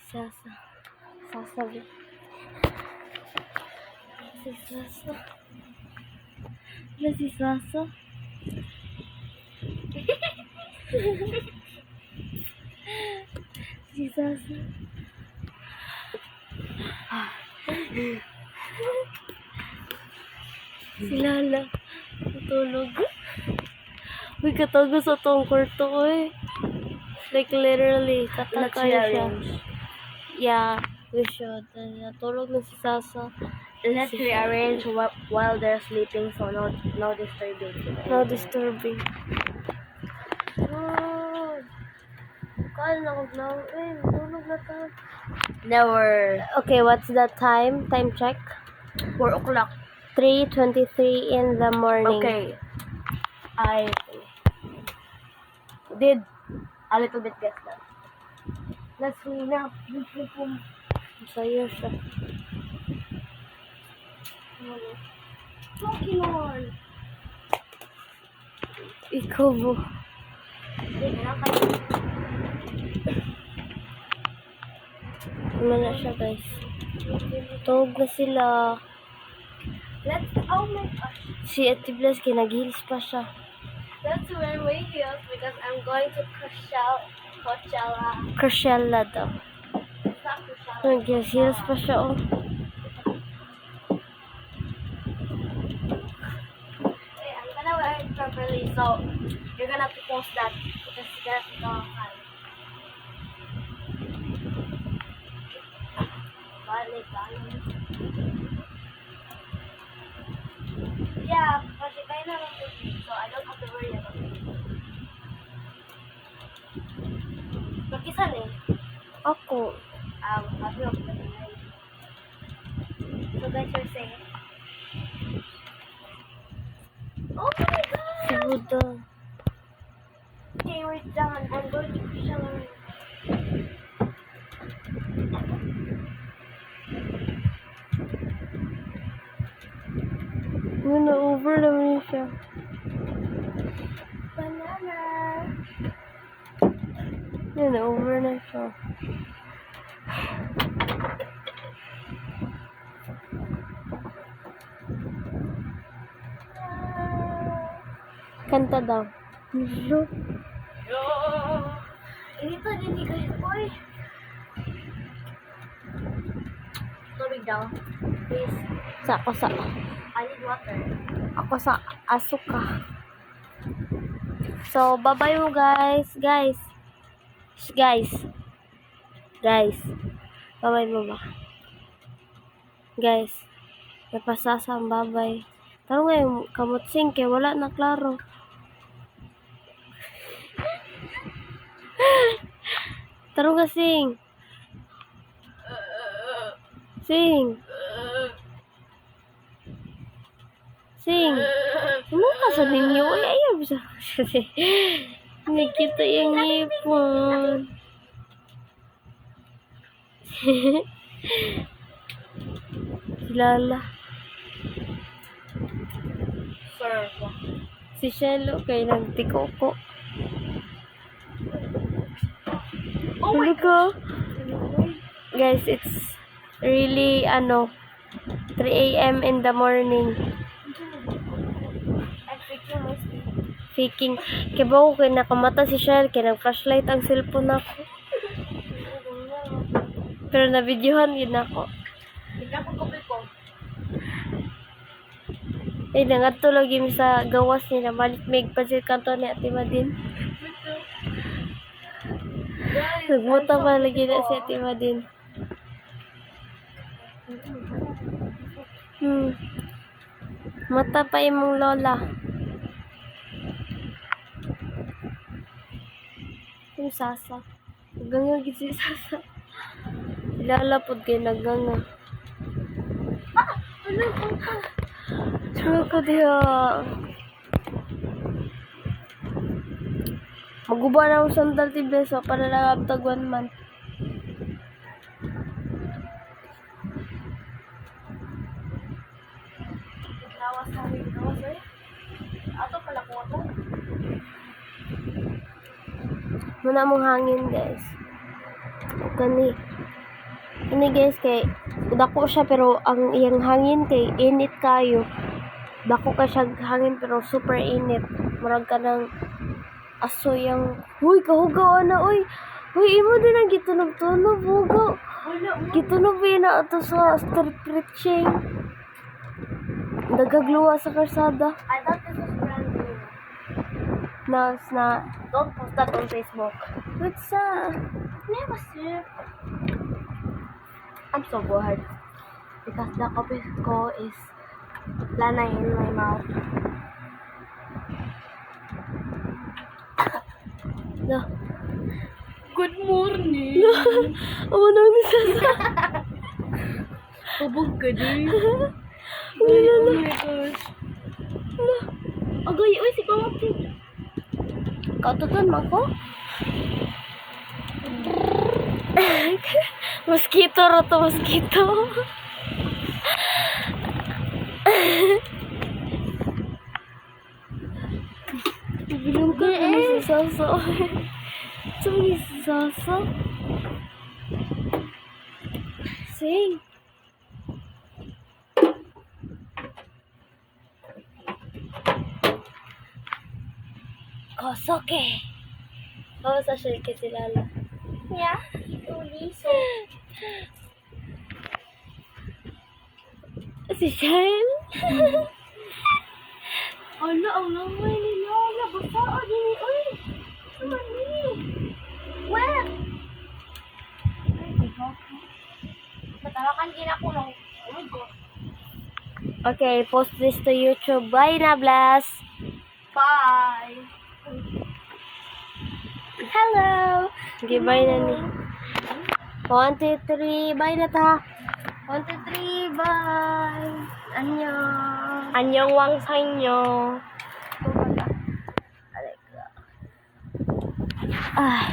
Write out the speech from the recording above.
Sasa. Sasabi. Si Sasa. Wala si Sasa. Si Sasa. Si Lala. Natulog. Uy, katago sa tong kwarto ko eh. Like literally, katakay siya. Yeah, we should. Natulog na si Sasa. Let's rearrange while they're sleeping, so no disturbing. No disturbing. Oh, kala na kog lang. Eh, tulog na ta. Never. Okay, what's the time? Time check. 4 o'clock. 3:23 in the morning. Okay. I did a little bit guess that. Let's clean up. Sa'yo siya. Pokemon. Ikaw mo. Ano na siya, guys? Tulog na sila. Oh my gosh. Si Ate Blas, kinag-heels pa siya. Let's wear my heels because I'm going to Coachella. Coachella daw. It's not Coachella. Nag-heels pa siya, oh. Wait, I'm gonna wear it properly, so you're gonna have to post that because that's the time. Yeah, but she kind of looks good, so I don't have to worry about it. Magkisan eh. Ako. Sabi ko, so guys, you're saying, oh my god! Si Buddha. Okay, we're done. I'm going to Coachella. Na-over naman siya. Banana! Na-over na siya. Kanta daw. Hello. Ito din guys, boy. Tubig daw. Please. Ako sa I need water. ako sa asuka. So, bye-bye mo guys. Guys. Bye-bye mo ba? Guys. Napasasang bye-bye. Taro nga yung kamutsing kaya wala na klaro. Taro nga sing. Sing. Sumuka sa ninyo. Ay, ayaw bisa. Nakita yung ngipon. Si Lala. Sir. Si Shelo kay nagtikoko. Oh my God. Guys, it's really 3 a.m. in the morning. I'm freaking my sleep. Faking. Kaya ba ko kay nakamata si Shell, kaya nag-flashlight ang cellphone ako. Pero na-videohan yun ako. Tignan ko kopi ko. Eh, nangatulog yung sa gawas nila. Malit may pansit kanto ni Ate Madin. Nagmuta pa lagi na si Ate Madin. Mata pa imong lola. Yung Sasa. Naganga gid si Sasa. Lala pod kay naganga. Ano ko diha? Maguba na akong sandal tibeso para nakaptag 1 month. Lawas namin. Lawas eh. Ato pala ko ako. Muna mong hangin guys. Gani. Ini guys kay dako siya pero ang iyang hangin kay init kayo. Dako ka siya hangin pero super init. Murag ka ng asoy ang huy kahugaw na oy. Huy imo din ang gitunog-tunog hugaw. Wala mo. Gitunog ba na ato sa street preaching. Dagagluwa sa karsada. I thought this was brand new. Na Don't post that on Facebook. what's Never sir. I'm so bored. Because the coffee ko is lanay in my mouth. na. Good morning. Amo nang nisasa. Pabog ka din. Wala Oh na. my gosh. Agay, oy, si Kamati. Katuton man ko. Mosquito ra to, mosquito. Bilong ka na sa sasa. Sorry sa sasa. Sing. Kosoke. Oh, sa shake si Lala. Yeah, uli. So, Si Shell. ala, ang lamay ni Lola. Basa, din uy. Sumali. Wet. Matawakan din ako ng, oh my God. Okay, post this to YouTube. Bye na, Blas. Bye. Hello. Okay, bye na ni. 1, 2, 3. Bye na ta. 1, 2, 3, bye. Annyeong. Anyong wang sa inyo. Ah.